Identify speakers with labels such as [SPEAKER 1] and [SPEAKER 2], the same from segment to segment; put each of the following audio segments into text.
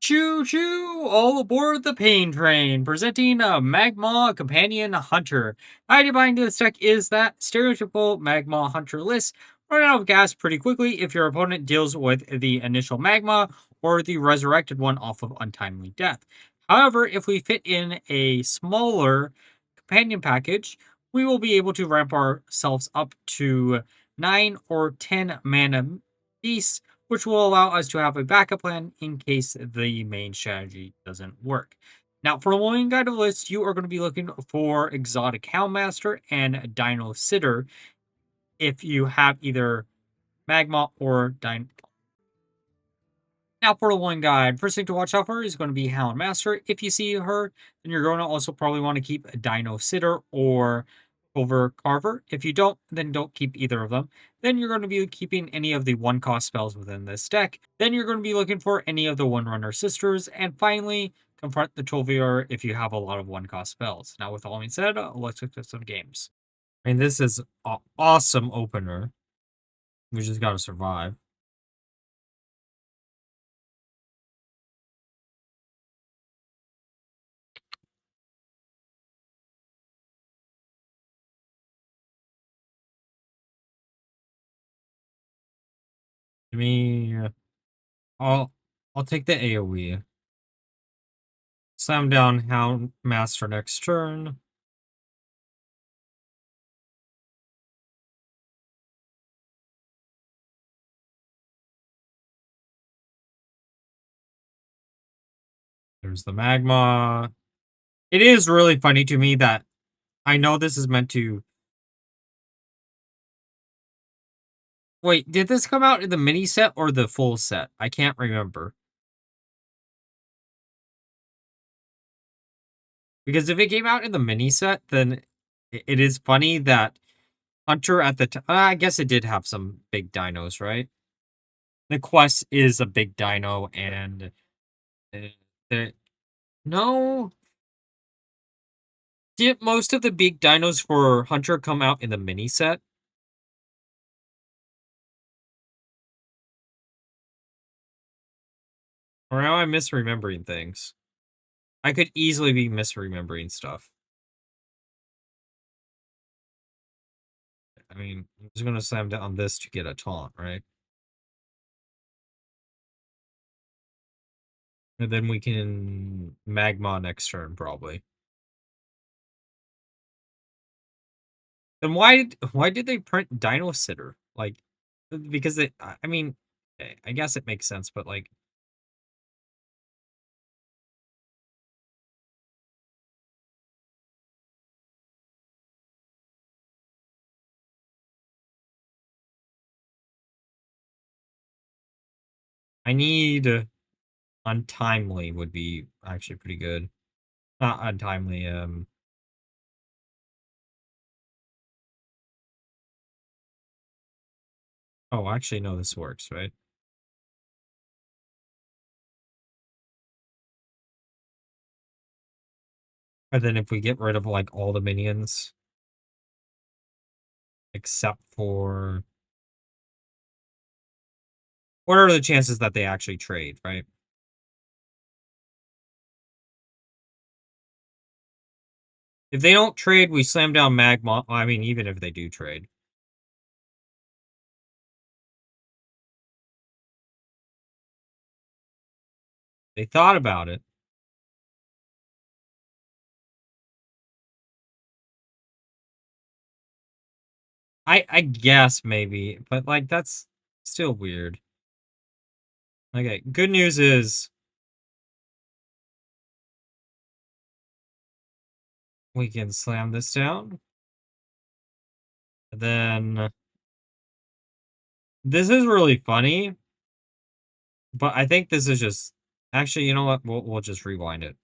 [SPEAKER 1] Choo choo! All aboard the pain train, presenting a Magmaw Companion Hunter. The idea behind this deck is that stereotypical Magmaw Hunter lists run out of gas pretty quickly if your opponent deals with the initial Magma or the resurrected one off of untimely death. However, if we fit in a smaller companion package, we will be able to ramp ourselves up to 9 or 10 mana beasts, which will allow us to have a backup plan in case the main strategy doesn't work. Now, for the Mulligan Guide list, you are going to be looking for Exotic Houndmaster and Dino Sitter if you have either Magma or Dino. Now, for the one guide, first thing to watch out for is going to be Houndmaster. If you see her, then you're going to also probably want to keep a Dino Sitter or Over Carver. If you don't, then don't keep either of them. Then you're going to be keeping any of the one-cost spells within this deck. Then you're going to be looking for any of the One-Runner Sisters. And finally, confront the Tulviar if you have a lot of one-cost spells. Now, with all being said, let's look at some games. I mean, this is an awesome opener. We just got to survive. I mean, I'll take the AoE. Slam down Houndmaster next turn. There's the Magma. It is really funny to me that I know this is meant to... Wait, did this come out in the mini set or the full set? I can't remember. Because if it came out in the mini set, then it is funny that Hunter at the time... I guess it did have some big dinos, right? The quest is a big dino, and... No... Did most of the big dinos for Hunter come out in the mini set? Or am I misremembering things? I could easily be misremembering stuff. I mean, I'm just going to slam down this to get a taunt, right? And then we can Magma next turn, probably. Then why did they print Dino Sitter? Like, because I mean, I guess it makes sense, but like... I need Untimely would be actually pretty good. Not Untimely, Oh, actually, no, this works, right? And then if we get rid of, like, all the minions, except for... What are the chances that they actually trade, right? If they don't trade, we slam down Magma. I mean, even if they do trade. They thought about it. I guess maybe, but like that's still weird. Okay, good news is we can slam this down. And then this is really funny, but I think this is just... Actually, you know what? We'll just rewind it.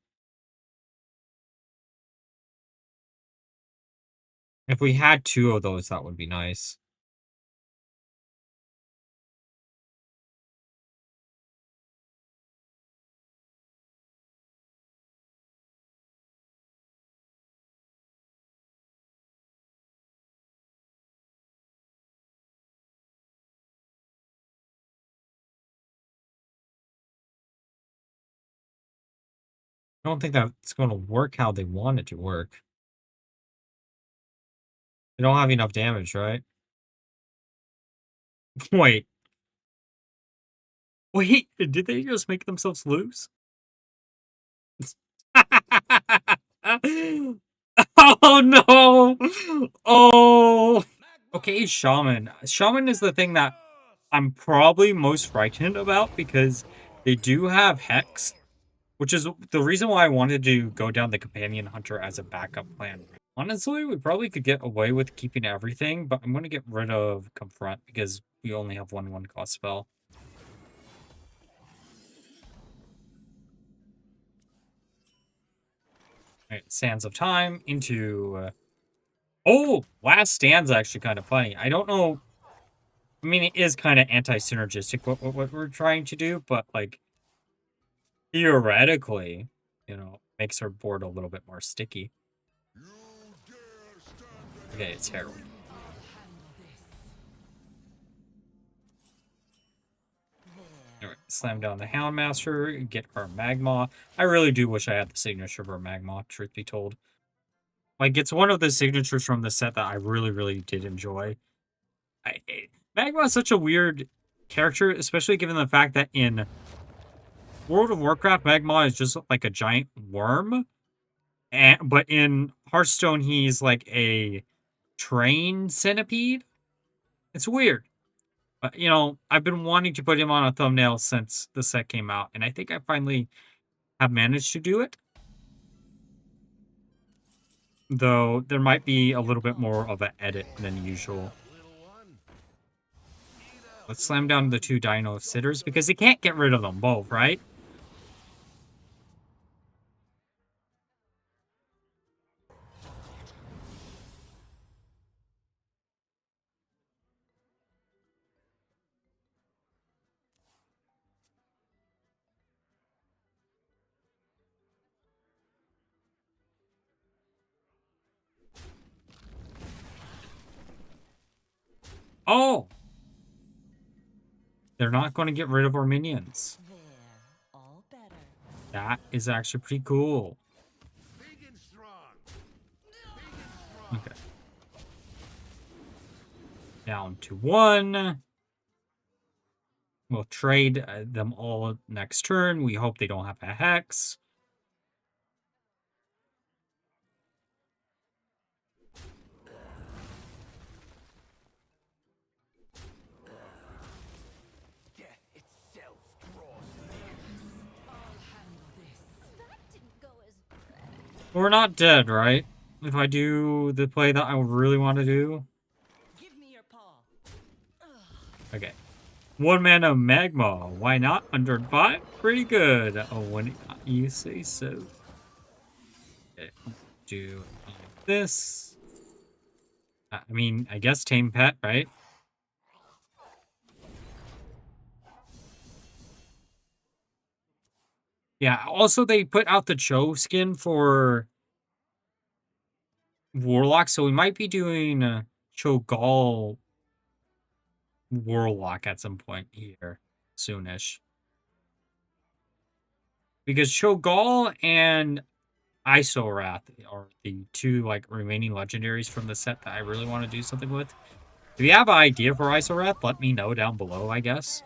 [SPEAKER 1] If we had two of those, that would be nice. don't think that's going to work how they want it to work. They don't have enough damage, right? Wait. Wait, did they just make themselves lose? Oh no! Oh! Okay, Shaman. Shaman is the thing that I'm probably most frightened about because they do have Hex, which is the reason why I wanted to go down the Companion Hunter as a backup plan. Honestly, we probably could get away with keeping everything, but I'm going to get rid of Confront because we only have one cost spell. Alright, Sands of Time into... oh! Last Stand's actually kind of funny. I don't know... I mean, it is kind of anti-synergistic what we're trying to do, but, like, theoretically, you know, makes our board a little bit more sticky. Okay, it's Herald. Alright, slam down the Houndmaster, get our Magmaw. I really do wish I had the signature of our Magmaw, truth be told. Like, it's one of the signatures from the set that I really did enjoy. Magmaw is such a weird character, especially given the fact that in World of Warcraft, Magmaw is just like a giant worm. But in Hearthstone, he's like a trained centipede. It's weird. But, you know, I've been wanting to put him on a thumbnail since the set came out, and I think I finally have managed to do it. Though, there might be a little bit more of an edit than usual. Let's slam down the 2 Dino Sitters, because he can't get rid of them both, right? Oh! They're not going to get rid of our minions. That is actually pretty cool. Okay. Down to 1. We'll trade them all next turn. We hope they don't have a Hex. We're not dead, right? If I do the play that I really want to do. Okay. 1 mana Magmaw. Why not? 105? Pretty good. Oh, when you say so. Okay. Do this. I mean, I guess Tame Pet, right? Yeah, also they put out the Cho skin for Warlock, so we might be doing Cho'Gall Warlock at some point here soonish. Because Cho'Gall and Isorath are the 2 like remaining legendaries from the set that I really want to do something with. If you have an idea for Isorath, let me know down below, I guess.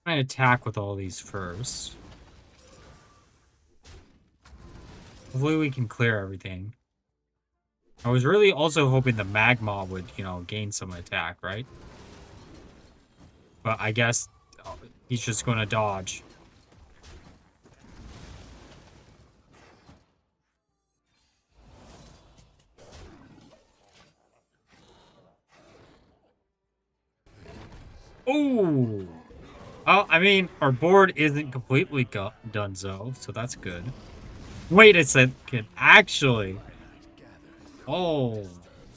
[SPEAKER 1] I attack with all these first. Hopefully we can clear everything. I was really also hoping the Magmaw would, you know, gain some attack, right? But I guess he's just going to dodge. Oh! Well, I mean, our board isn't completely donezo, so that's good. Wait a second. Actually. Oh.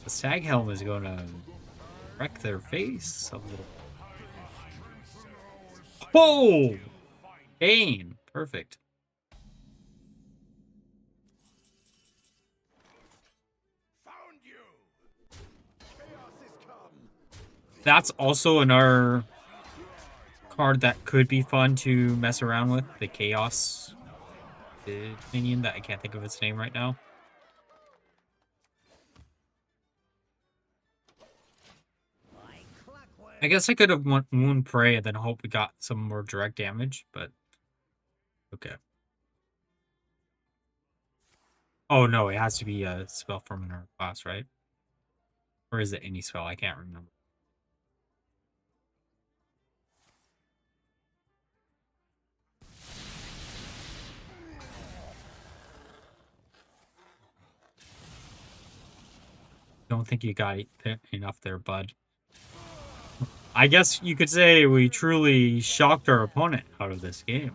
[SPEAKER 1] The stag helm is going to wreck their face a little. Oh! Bane. Perfect. That's also another card that could be fun to mess around with. The Chaos minion that I can't think of its name right now. I guess I could have Moon Prey and then hope we got some more direct damage, but okay. Oh no, it has to be a spell from another class, right? Or is it any spell? I can't remember. Don't think you got enough there, bud. I guess you could say we truly shocked our opponent out of this game.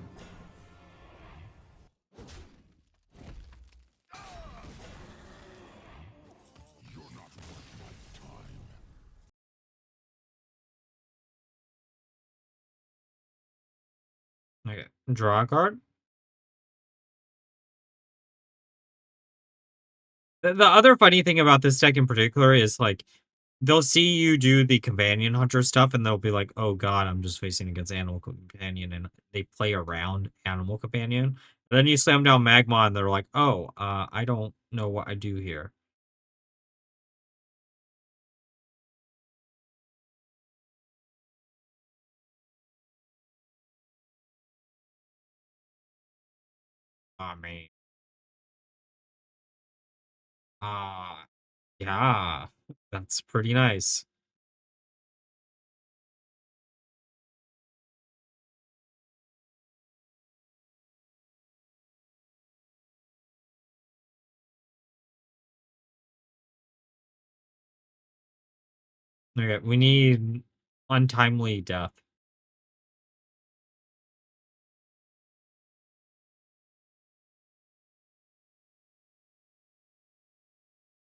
[SPEAKER 1] Okay, draw a card. The other funny thing about this deck in particular is like they'll see you do the companion hunter stuff and they'll be like, oh god, I'm just facing against animal companion, and they play around animal companion. And then you slam down Magma and they're like, oh, I don't know what I do here. I mean, ah, yeah, that's pretty nice. Okay, we need untimely death.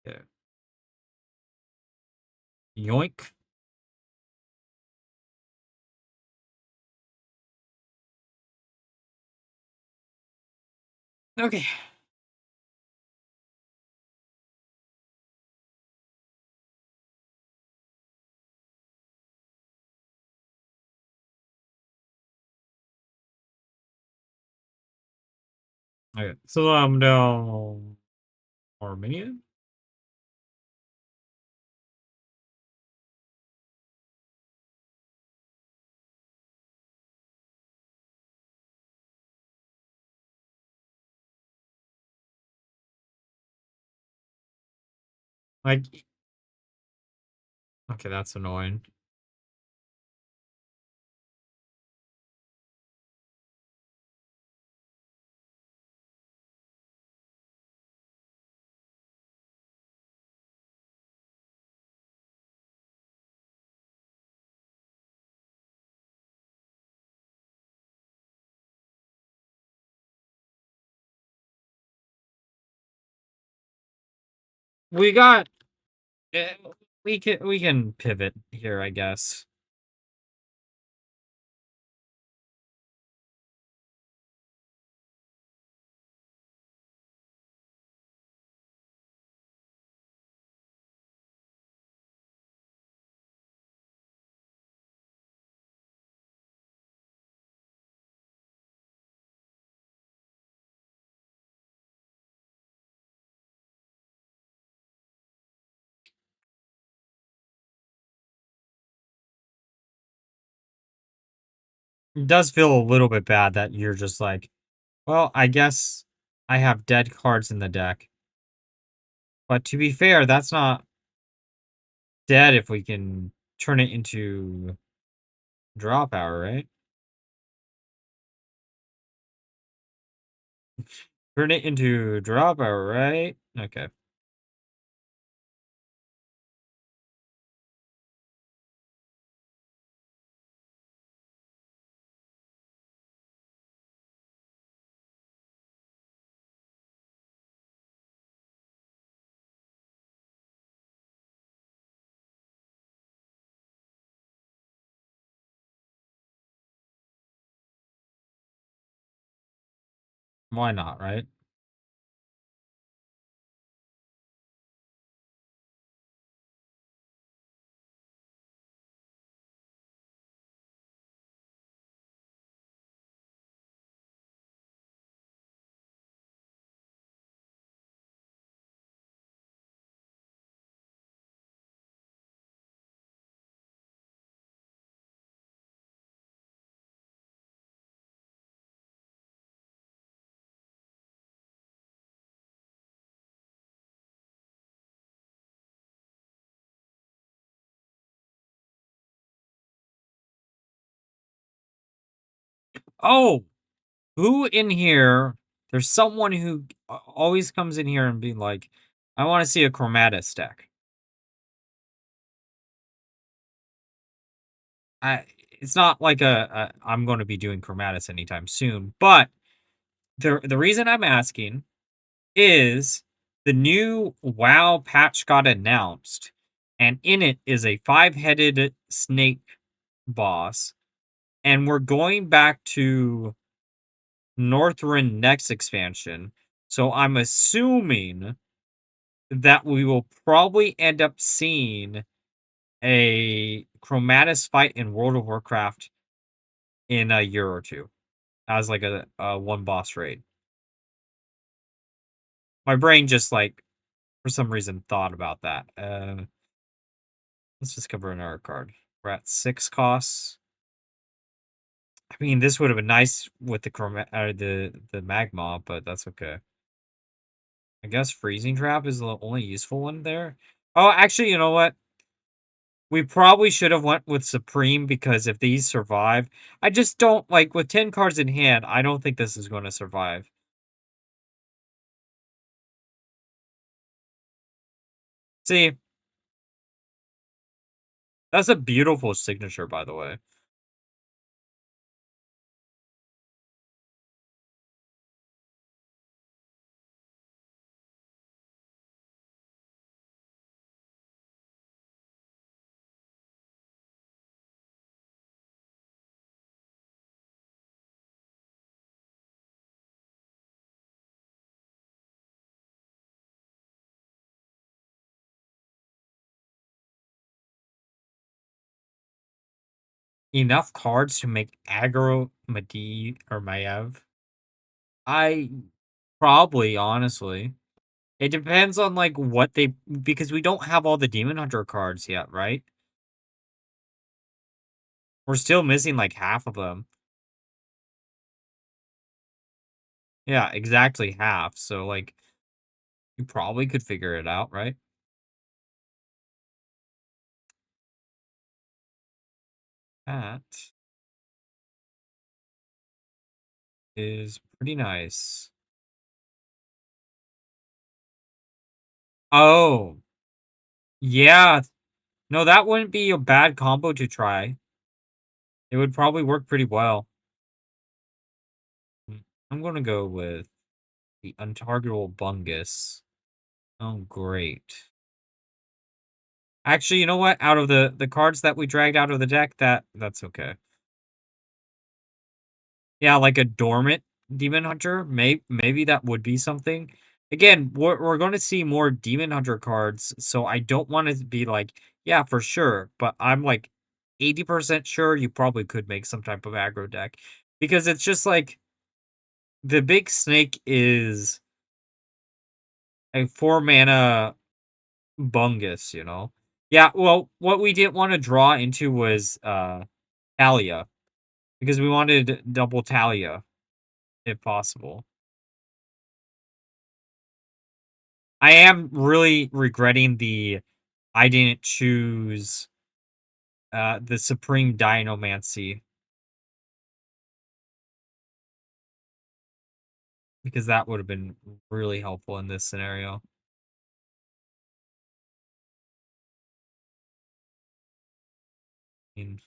[SPEAKER 1] Yeah. Yoink. Okay. Okay. So down Arminian. Like, okay, that's annoying. We got. eh, we can pivot here, I guess. It does feel a little bit bad that you're just like, well, I guess I have dead cards in the deck. But to be fair, that's not dead if we can turn it into draw power, right? Turn it into draw power, right? Okay. Why not, right? Oh, who in here? There's someone who always comes in here and be like, "I want to see a chromatis deck." It's not like I'm going to be doing chromatis anytime soon, but the reason I'm asking is the new WoW patch got announced, and in it is a five-headed snake boss, and we're going back to Northrend next expansion. So I'm assuming that we will probably end up seeing a Chromatis fight in World of Warcraft in a year or two as like a one boss raid. My brain just like for some reason thought about that. Let's just cover another card. We're at 6 costs. I mean, this would have been nice with the Magmaw, but that's okay. I guess Freezing Trap is the only useful one there. Oh, actually, you know what? We probably should have went with Supreme because if these survive, I just don't like with 10 cards in hand, I don't think this is going to survive. See, that's a beautiful signature, by the way. Enough cards to make aggro Madi or Maiev? I probably, honestly. It depends on like what they because we don't have all the Demon Hunter cards yet, right? We're still missing like half of them. Yeah, exactly half. So like you probably could figure it out, right? That is pretty nice. Oh, yeah. No, that wouldn't be a bad combo to try. It would probably work pretty well. I'm gonna go with the untargetable Bungus. Oh, great. Actually, you know what? Out of the cards that we dragged out of the deck, that's okay. Yeah, like a dormant Demon Hunter. Maybe that would be something. Again, we're going to see more Demon Hunter cards, so I don't want to be like, yeah, for sure. But I'm like 80% sure you probably could make some type of aggro deck. Because it's just like the big snake is a 4 mana Bungus, you know? Yeah, well, what we didn't want to draw into was Talia. Because we wanted double Talia, if possible. I am really regretting I didn't choose the Supreme Dinomancy because that would have been really helpful in this scenario. I mean,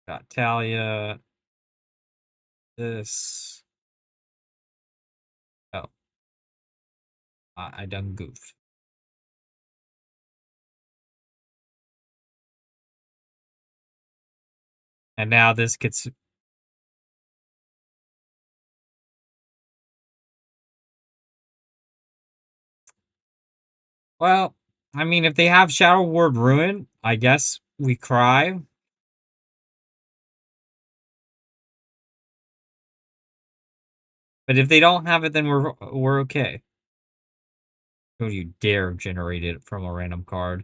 [SPEAKER 1] got Talia, this. Oh, I done goofed. And now this gets Well, I mean, if they have Shadow Ward Ruin, I guess we cry. But if they don't have it, then we're okay. Don't you dare generate it from a random card.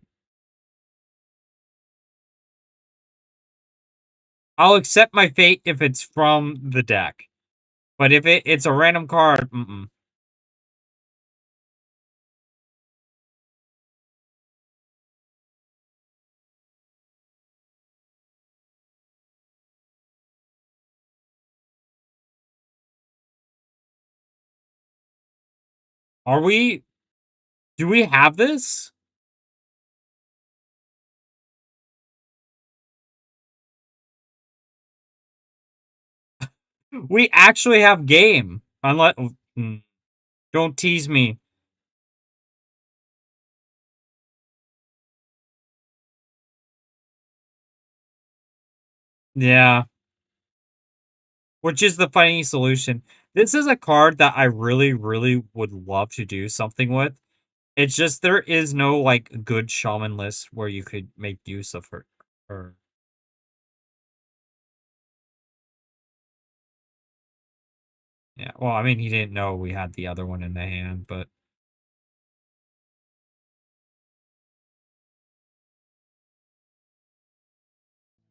[SPEAKER 1] I'll accept my fate if it's from the deck. But if it's a random card, Are we? Do we have this? We actually have game. Unless, don't tease me. Yeah, which is the funny solution. This is a card that I really, really would love to do something with. It's just there is no like good shaman list where you could make use of her. Yeah, well, I mean, he didn't know we had the other one in the hand, but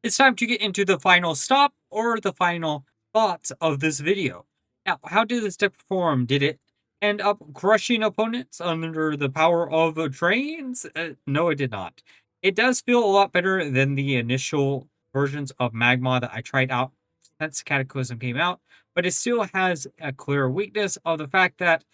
[SPEAKER 1] it's time to get into the final stop or the final thoughts of this video. Now, how did this deck perform? Did it end up crushing opponents under the power of trains? No, it did not. It does feel a lot better than the initial versions of Magma that I tried out since Cataclysm came out, but it still has a clear weakness of the fact that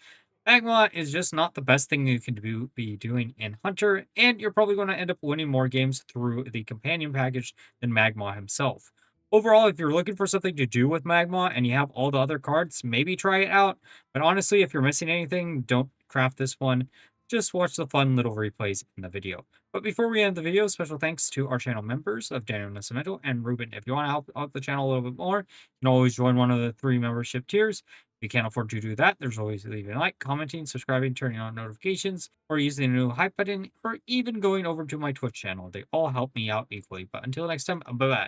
[SPEAKER 1] Magma is just not the best thing you can be doing in Hunter, and you're probably going to end up winning more games through the companion package than Magma himself. Overall, if you're looking for something to do with Magma and you have all the other cards, maybe try it out. But honestly, if you're missing anything, don't craft this one. Just watch the fun little replays in the video. But before we end the video, special thanks to our channel members of Daniel Nascimento and Ruben. If you want to help out the channel a little bit more, you can always join one of the 3 membership tiers. If you can't afford to do that, there's always leaving a like, commenting, subscribing, turning on notifications, or using the new hype button, or even going over to my Twitch channel. They all help me out equally. But until next time, bye bye.